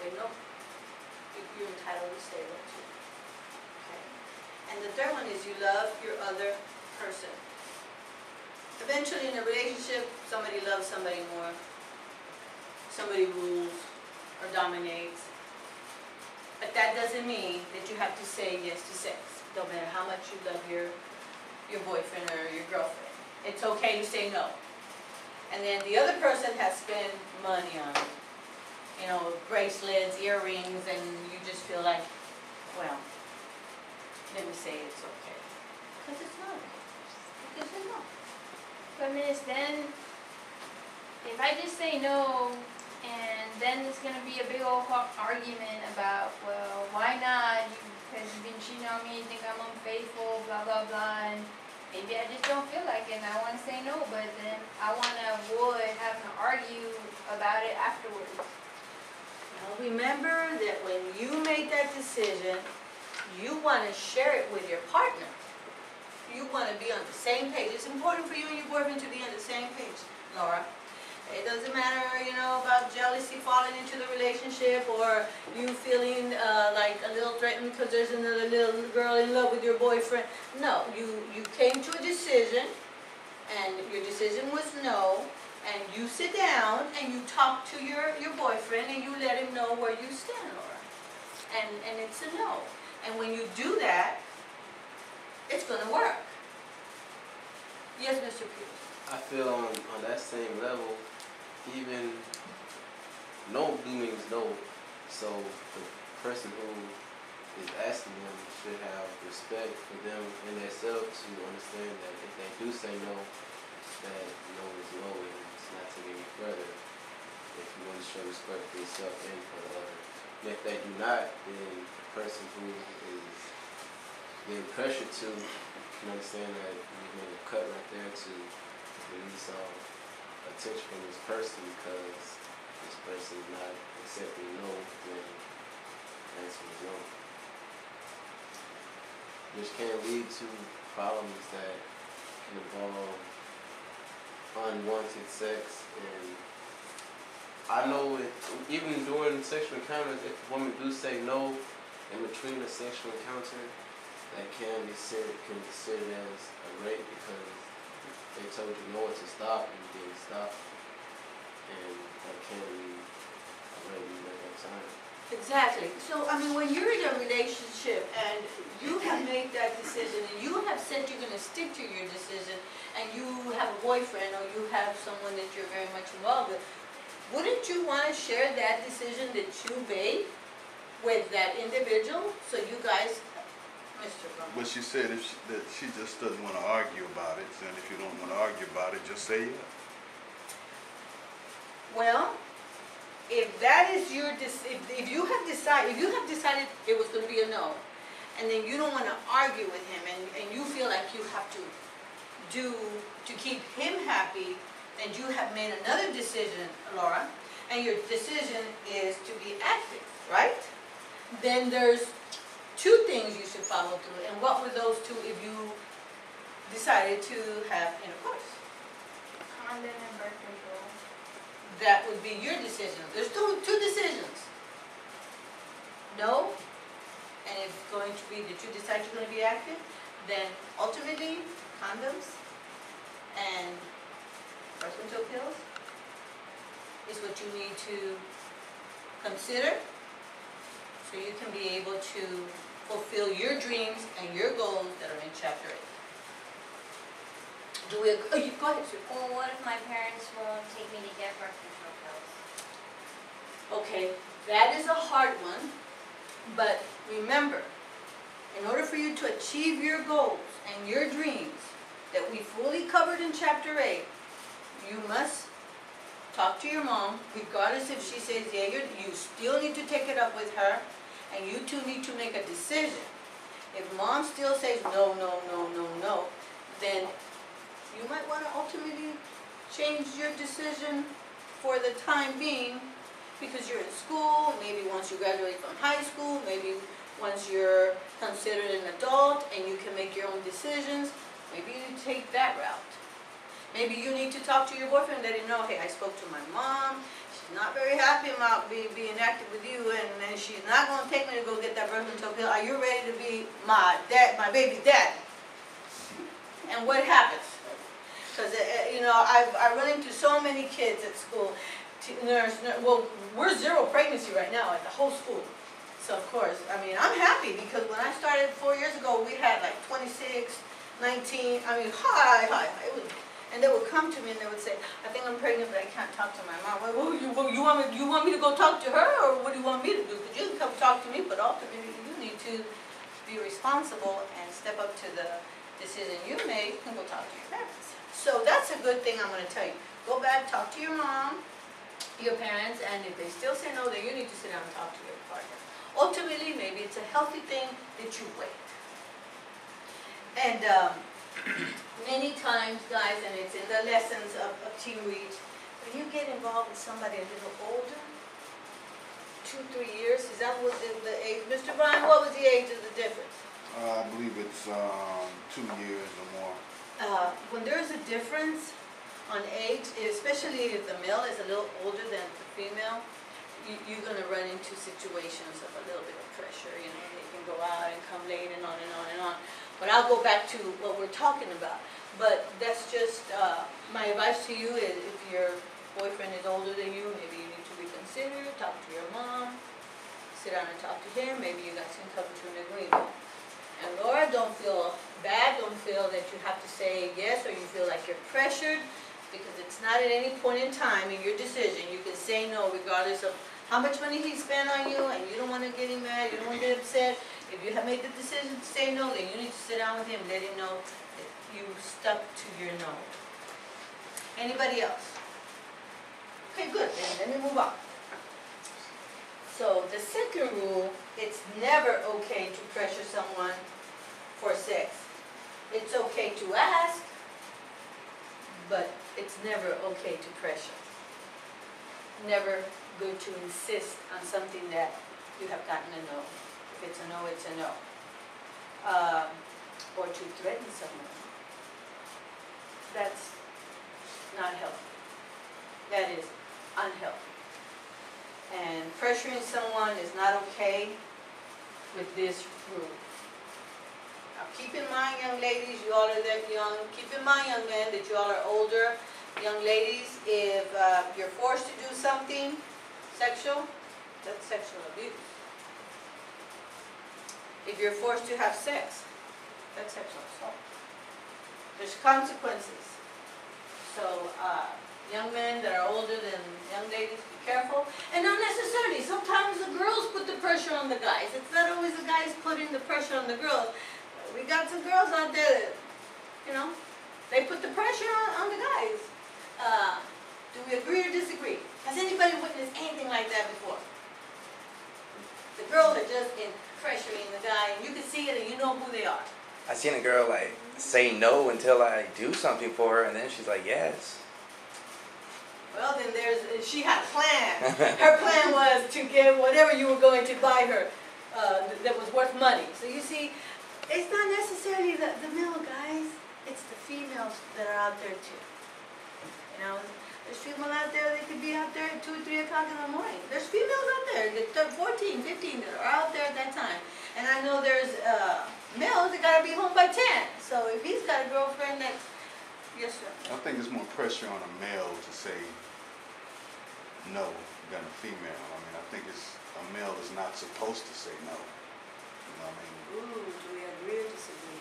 say no. You're entitled to say that too. Okay? And the third one is you love your other person. Eventually in a relationship, somebody loves somebody more. Somebody rules or dominates. But that doesn't mean that you have to say yes to sex. No matter how much you love your boyfriend or your girlfriend. It's okay to say no. And then the other person has spent money on, you know, bracelets, earrings, and you just feel like, well, let me say it's okay. Because it's not okay. Because it's not. But Miss, then, if I just say no, and then it's going to be a big old argument about, well, why not? Because you've been cheating on me, you think I'm unfaithful, blah, blah, blah, and maybe I just don't feel like it and I want to say no, but then I want to avoid having to argue about it afterwards. Now remember that when you made that decision, you want to share it with your partner. You want to be on the same page. It's important for you and your boyfriend to be on the same page, Laura. It doesn't matter, you know, about jealousy falling into the relationship or you feeling like a little threatened because there's another little girl in love with your boyfriend. No, you came to a decision and your decision was no, and you sit down and you talk to your boyfriend and you let him know where you stand, Laura. And it's a no. And when you do that, it's going to work. Yes, Mr. Pierce? I feel on that same level, even no means no, so the person who is asking them should have respect for them and themselves to understand that if they do say no, that no is no and it's not taking any further. If you want to show respect for yourself and for the other. And if they do not, then the person who is being pressured to can understand that you made a cut right there to release attention from this person because this person is not accepting no when the answer is no. Which can lead to problems that can involve unwanted sex, and I know it, even during sexual encounters, if a woman do say no in between a sexual encounter, that can be considered as a rape because they told you no to stop and you didn't stop, and that can be a rape at that time. Exactly. So, I mean, when you're in a relationship and you have made that decision and you have said you're going to stick to your decision and you have a boyfriend or you have someone that you're very much involved with, wouldn't you want to share that decision that you made with that individual so you guys, Mr. Brown? But she said that she just doesn't want to argue about it, and if you don't want to argue about it, just say yes. Well, if that is your if you have decided it was going to be a no, and then you don't want to argue with him, and you feel like you have to keep him happy, then you have made another decision, Laura, and your decision is to be active, right? Then there's two things you should follow through. And what were those two if you decided to have intercourse? Condom and birth control. That would be your decision. There's two decisions. No, and it's going to be that you decide you're going to be active, then ultimately condoms and birth control pills is what you need to consider so you can be able to fulfill your dreams and your goals that are in Chapter 8. Do we agree? Go ahead, sir. Well, what if my parents won't take me to get birth control pills? Okay, that is a hard one, but remember, in order for you to achieve your goals and your dreams that we fully covered in Chapter 8, you must talk to your mom, regardless if she says yeah, you still need to take it up with her, and you two need to make a decision. If mom still says no, no, no, no, no, then you might want to ultimately change your decision for the time being, because you're in school, maybe once you graduate from high school, maybe once you're considered an adult and you can make your own decisions, maybe you take that route. Maybe you need to talk to your boyfriend and let him know, hey, I spoke to my mom, she's not very happy about being active with you, and then she's not gonna take me to go get that birth control pill. Are you ready to be my baby's daddy? And what happens? Because, you know, I run into so many kids at school. Well, we're 0 pregnancy right now at the whole school. So, of course, I mean, I'm happy because when I started 4 years ago, we had like 26, 19, I mean, high. It was, and they would come to me and they would say, I think I'm pregnant, but I can't talk to my mom. Well, you want me to go talk to her, or what do you want me to do? Because you can come talk to me, but ultimately you need to be responsible and step up to the decision you made and go talk to your parents. So that's a good thing I'm going to tell you. Go back, talk to your mom, your parents, and if they still say no, then you need to sit down and talk to your partner. Ultimately, maybe it's a healthy thing that you wait. And many times, guys, and it's in the lessons of Teen Reach, when you get involved with somebody a little older, 2, 3 years, is that what the age? Mr. Brian, what was the age of the difference? I believe it's 2 years or more. When there's a difference on age, especially if the male is a little older than the female, you're going to run into situations of a little bit of pressure. You know, they can go out and come late and on and on and on. But I'll go back to what we're talking about. But that's just my advice to you is if your boyfriend is older than you, maybe you need to reconsider, talk to your mom, sit down and talk to him. Maybe you guys can come to an agreement. And Laura, don't feel bad, don't feel that you have to say yes or you feel like you're pressured, because it's not at any point in time in your decision. You can say no regardless of how much money he spent on you, and you don't want to get him mad, you don't want to get upset. If you have made the decision to say no, then you need to sit down with him and let him know that you stuck to your no. Anybody else? Okay, good, then let me move on. So the second rule, it's never okay to pressure someone for sex. It's okay to ask, but it's never okay to pressure. Never good to insist on something that you have gotten a no. If it's a no, it's a no. Or to threaten someone. That's not healthy. That is unhealthy. And pressuring someone is not okay with this rule. Now keep in mind, young ladies, you all are that young. Keep in mind, young men, that you all are older. Young ladies, if you're forced to do something sexual, that's sexual abuse. If you're forced to have sex, that's sexual assault. There's consequences. So, young men that are older than young ladies, be careful. And not necessarily. Sometimes the girls put the pressure on the guys. It's not always the guys putting the pressure on the girls. We got some girls out there that, you know, they put the pressure on the guys. Do we agree or disagree? Has anybody witnessed anything like that before? The girls are just pressuring the guy, and you can see it and you know who they are. I seen a girl like say no until I do something for her, and then she's like yes. Well, then she had a plan. Her plan was to get whatever you were going to buy her that was worth money. So you see, it's not necessarily the male guys, it's the females that are out there too. You know, there's females out there, they could be out there at 2 or 3 o'clock in the morning. There's females out there, that 14, 15 that are out there at that time. And I know there's males that gotta be home by 10. So if he's got a girlfriend that's, yes sir. I think it's more pressure on a male to say no than a female. I mean, I think a male is not supposed to say no. You know what I mean? Ooh, do we agree or disagree?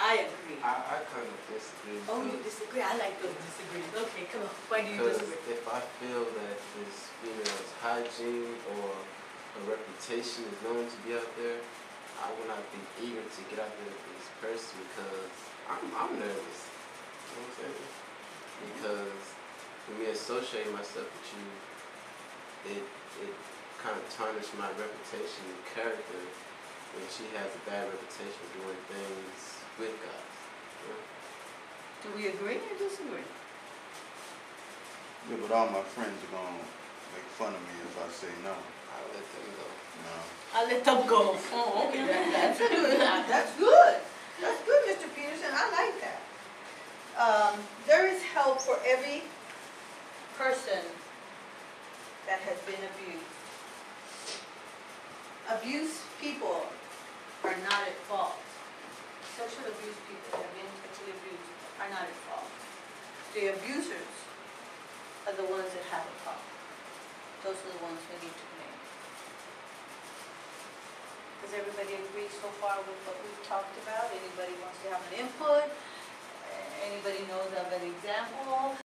I agree. I kind of disagree. Oh, you disagree? I like those disagrees. Okay, come on. Why do you Because disagree? if I feel that this female's hygiene or her reputation is known to be out there, I will not be eager to get out there with this person because I'm nervous. You know what I'm saying? Because for me associating myself with you, it kind of tarnished my reputation and character when she has a bad reputation of doing things with guys. You know? Do we agree or disagree? Yeah, but all my friends are going to make fun of me if I say no. I'll let them go. No. I'll let them go. Oh, okay. That's good. That's good. That's good, Mr. Peterson. I like that. There is help for every person that has been abused. Abused people are not at fault. Sexual abuse people that have been sexually abused are not at fault. The abusers are the ones that have a problem. Those are the ones we need to blame. Does everybody agree so far with what we've talked about? Anybody wants to have an input? Anybody knows of an example?